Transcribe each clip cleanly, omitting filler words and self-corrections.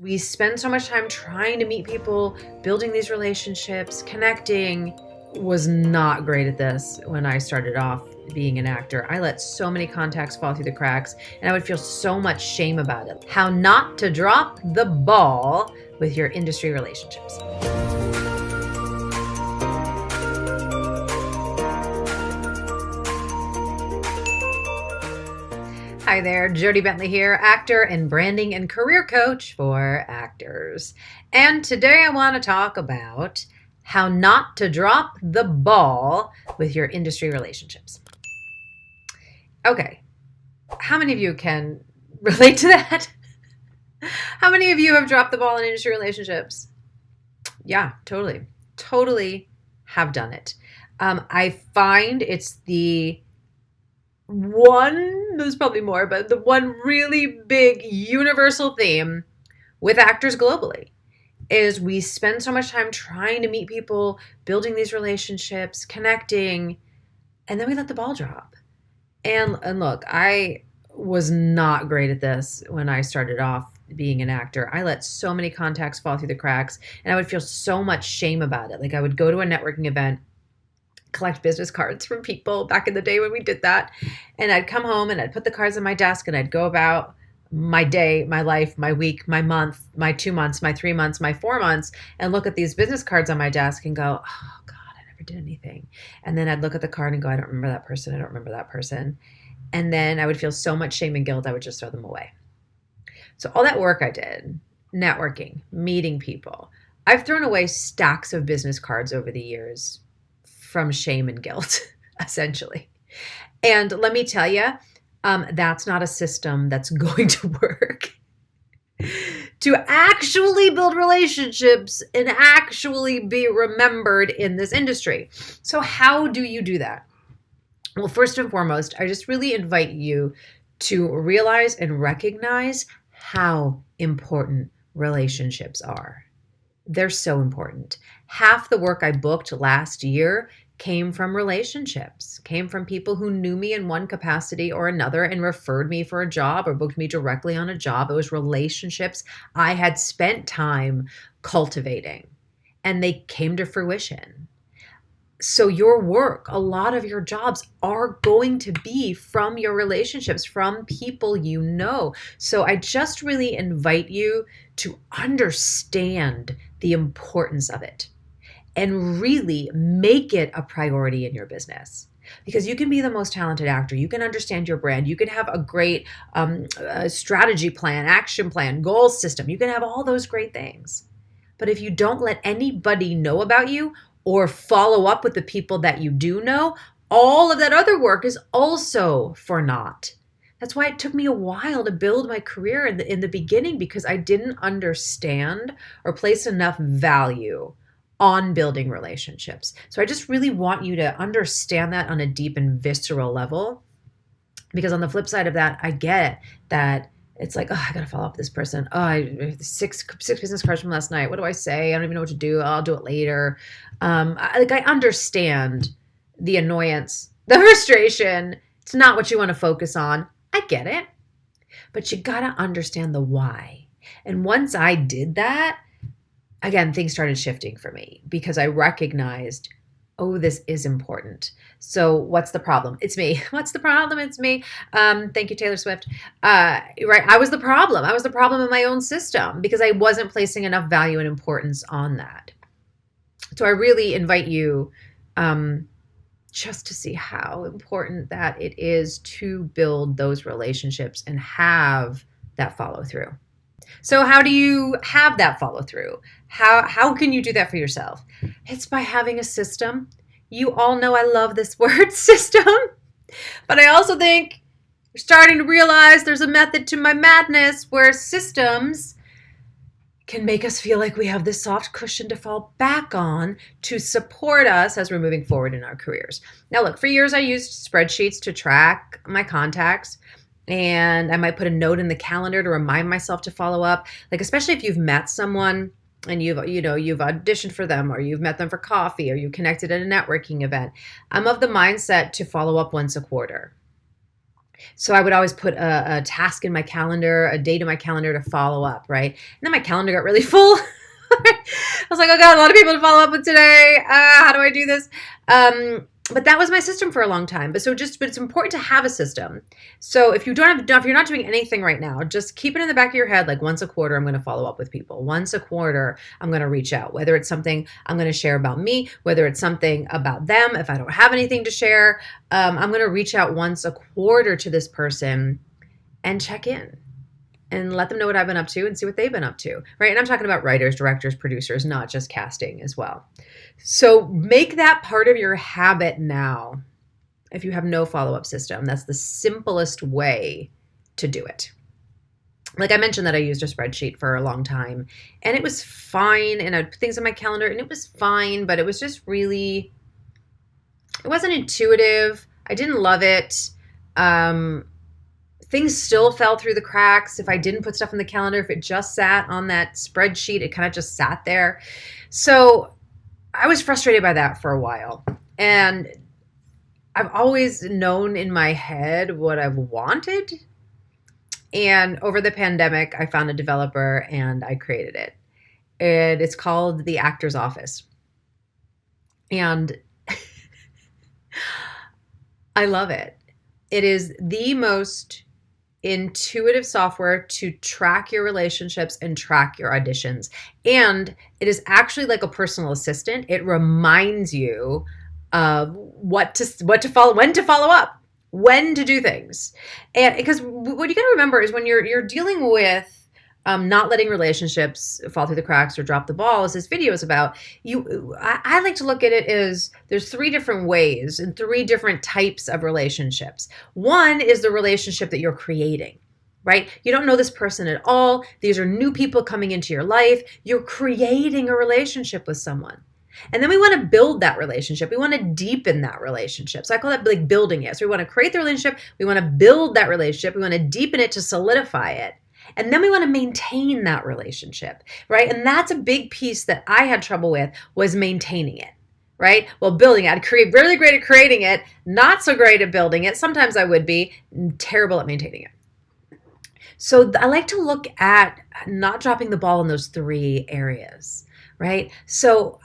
We spend so much time trying to meet people, building these relationships, connecting. Was not great at this when I started off being an actor. I let so many contacts fall through the cracks, and I would feel so much shame about it. How not to drop the ball with your industry relationships. Hi there, Jodie Bentley here, actor and branding and career coach for actors. And today I want to talk about how not to drop the ball with your industry relationships. Okay, how many of you can relate to that? How many of you have dropped the ball in industry relationships? Yeah, totally have done it. I find it's there's probably more, but the one really big universal theme with actors globally is we spend so much time trying to meet people, building these relationships, connecting, and then we let the ball drop. And look, I was not great at this when I started off being an actor. I let so many contacts fall through the cracks, and I would feel so much shame about it. Like I would go to a networking event, collect business cards from people back in the day when we did that. And I'd come home and I'd put the cards on my desk and I'd go about my day, my life, my week, my month, my 2 months, my 3 months, my 4 months, and look at these business cards on my desk and go, oh God, I never did anything. And then I'd look at the card and go, I don't remember that person. I don't remember that person. And then I would feel so much shame and guilt, I would just throw them away. So all that work I did, networking, meeting people, I've thrown away stacks of business cards over the years from shame and guilt, essentially. And let me tell you, that's not a system that's going to work. To actually build relationships and actually be remembered in this industry. So how do you do that? Well, first and foremost, I just really invite you to realize and recognize how important relationships are. They're so important. Half the work I booked last year came from relationships, came from people who knew me in one capacity or another and referred me for a job or booked me directly on a job. It was relationships I had spent time cultivating, and they came to fruition. So your work, a lot of your jobs are going to be from your relationships, from people you know. So I just really invite you to understand the importance of it and really make it a priority in your business. Because you can be the most talented actor. You can understand your brand. You can have a great strategy plan, action plan, goal system. You can have all those great things. But if you don't let anybody know about you or follow up with the people that you do know, all of that other work is also for naught. That's why it took me a while to build my career in the beginning, because I didn't understand or place enough value on building relationships. So I just really want you to understand that on a deep and visceral level, because on the flip side of that, I get that it's like, oh, I got to follow up with this person. Oh, I have six business cards from last night. What do I say? I don't even know what to do. I'll do it later. I understand the annoyance, the frustration. It's not what you want to focus on. I get it. But you got to understand the why. And once I did that, again, things started shifting for me because I recognized, oh, this is important. So what's the problem? It's me. What's the problem? It's me. Thank you, Taylor Swift. Right. I was the problem. I was the problem in my own system because I wasn't placing enough value and importance on that. So I really invite you just to see how important that it is to build those relationships and have that follow through. So how do you have that follow through? How can you do that for yourself? It's by having a system. You all know I love this word, system. But I also think you're starting to realize there's a method to my madness where systems can make us feel like we have this soft cushion to fall back on to support us as we're moving forward in our careers. Now, look, for years I used spreadsheets to track my contacts. And I might put a note in the calendar to remind myself to follow up. Like, especially if you've met someone and you've auditioned for them, or you've met them for coffee, or you connected at a networking event. I'm of the mindset to follow up once a quarter. So I would always put a task in my calendar, a date in my calendar to follow up, right? And then my calendar got really full. I was like, oh God, a lot of people to follow up with today. How do I do this? But that was my system for a long time. But it's important to have a system. So if you're not doing anything right now, just keep it in the back of your head. Like once a quarter, I'm going to follow up with people. Once a quarter, I'm going to reach out, whether it's something I'm going to share about me, whether it's something about them. If I don't have anything to share, I'm going to reach out once a quarter to this person and check in and let them know what I've been up to and see what they've been up to, right? And I'm talking about writers, directors, producers, not just casting as well. So make that part of your habit now. If you have no follow-up system, that's the simplest way to do it. Like I mentioned that I used a spreadsheet for a long time and it was fine. And I'd put things on my calendar and it was fine, but it was just really, it wasn't intuitive. I didn't love it. Things still fell through the cracks. If I didn't put stuff in the calendar, if it just sat on that spreadsheet, it kind of just sat there. So I was frustrated by that for a while. And I've always known in my head what I've wanted. And over the pandemic, I found a developer and I created it. And it's called the Actor's Office. And I love it. It is the most intuitive software to track your relationships and track your auditions. And it is actually like a personal assistant. It reminds you of what to follow, when to follow up, when to do things. And because what you got to remember is when you're dealing with not letting relationships fall through the cracks or drop the ball, as this video is about, I like to look at it as there's 3 different ways and 3 different types of relationships. One is the relationship that you're creating, right? You don't know this person at all. These are new people coming into your life. You're creating a relationship with someone. And then we want to build that relationship. We want to deepen that relationship. So I call that like building it. So we want to create the relationship. We want to build that relationship. We want to deepen it to solidify it. And then we want to maintain that relationship, right? And that's a big piece that I had trouble with, was maintaining it, right? Well, building it, I'd really great at creating it, not so great at building it. Sometimes I would be terrible at maintaining it. So I like to look at not dropping the ball in those 3 areas. Right? So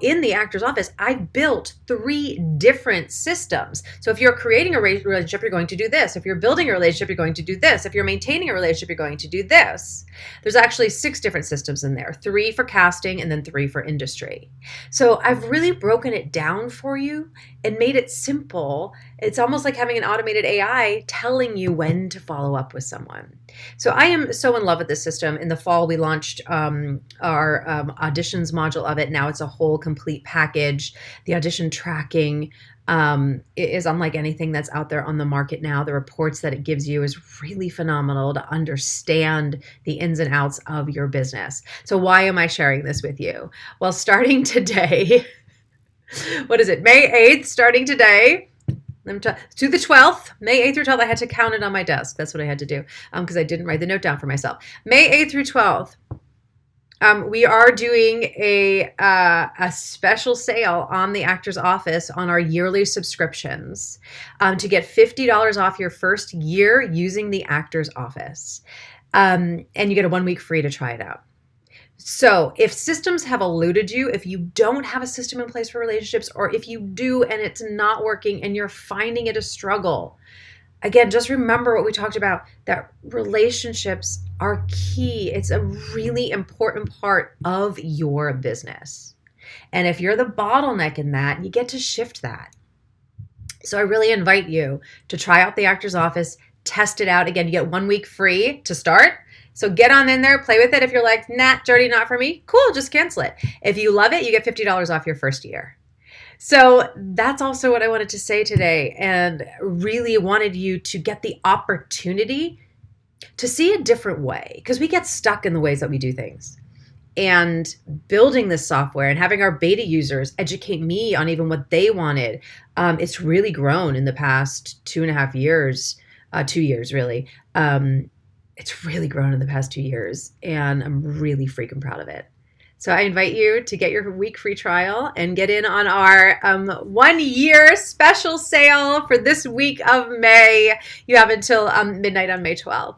in the Actor's Office, I built 3 different systems. So if you're creating a relationship, you're going to do this. If you're building a relationship, you're going to do this. If you're maintaining a relationship, you're going to do this. There's actually 6 different systems in there, 3 for casting and then 3 for industry. So I've really broken it down for you and made it simple. It's almost like having an automated AI telling you when to follow up with someone. So I am so in love with this system. In the fall, we launched our auditions module of it. Now it's a whole complete package. The audition tracking is unlike anything that's out there on the market now. The reports that it gives you is really phenomenal to understand the ins and outs of your business. So why am I sharing this with you? Well, starting today, what is it? May 8th, starting today, to the 12th, May 8th through 12th, I had to count it on my desk. That's what I had to do because I didn't write the note down for myself. May 8th through 12th, we are doing a special sale on the Actor's Office on our yearly subscriptions to get $50 off your first year using the Actor's Office. And you get a 1 week free to try it out. So if systems have eluded you, if you don't have a system in place for relationships, or if you do and it's not working and you're finding it a struggle, again, just remember what we talked about, that relationships are key. It's a really important part of your business. And if you're the bottleneck in that, you get to shift that. So I really invite you to try out the Actor's Office, test it out. Again, you get 1 week free to start. So get on in there, play with it. If you're like, nah, Jodie, not for me, cool, just cancel it. If you love it, you get $50 off your first year. So that's also what I wanted to say today, and really wanted you to get the opportunity to see a different way, because we get stuck in the ways that we do things. And building this software and having our beta users educate me on even what they wanted, it's really grown in the past 2.5 years, 2 years really. It's really grown in the past 2 years, and I'm really freaking proud of it. So I invite you to get your week free trial and get in on our 1 year special sale for this week of May. You have until midnight on May 12th.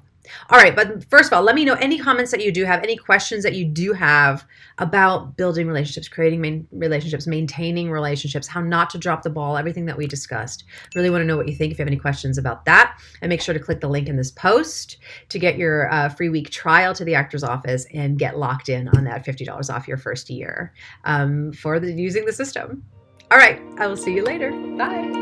All right, but first of all, let me know any comments that you do have, any questions that you do have about building relationships, creating relationships, maintaining relationships, how not to drop the ball, everything that we discussed. Really want to know what you think if you have any questions about that. And make sure to click the link in this post to get your free week trial to the Actor's Office and get locked in on that $50 off your first year for using the system. All right, I will see you later. Bye.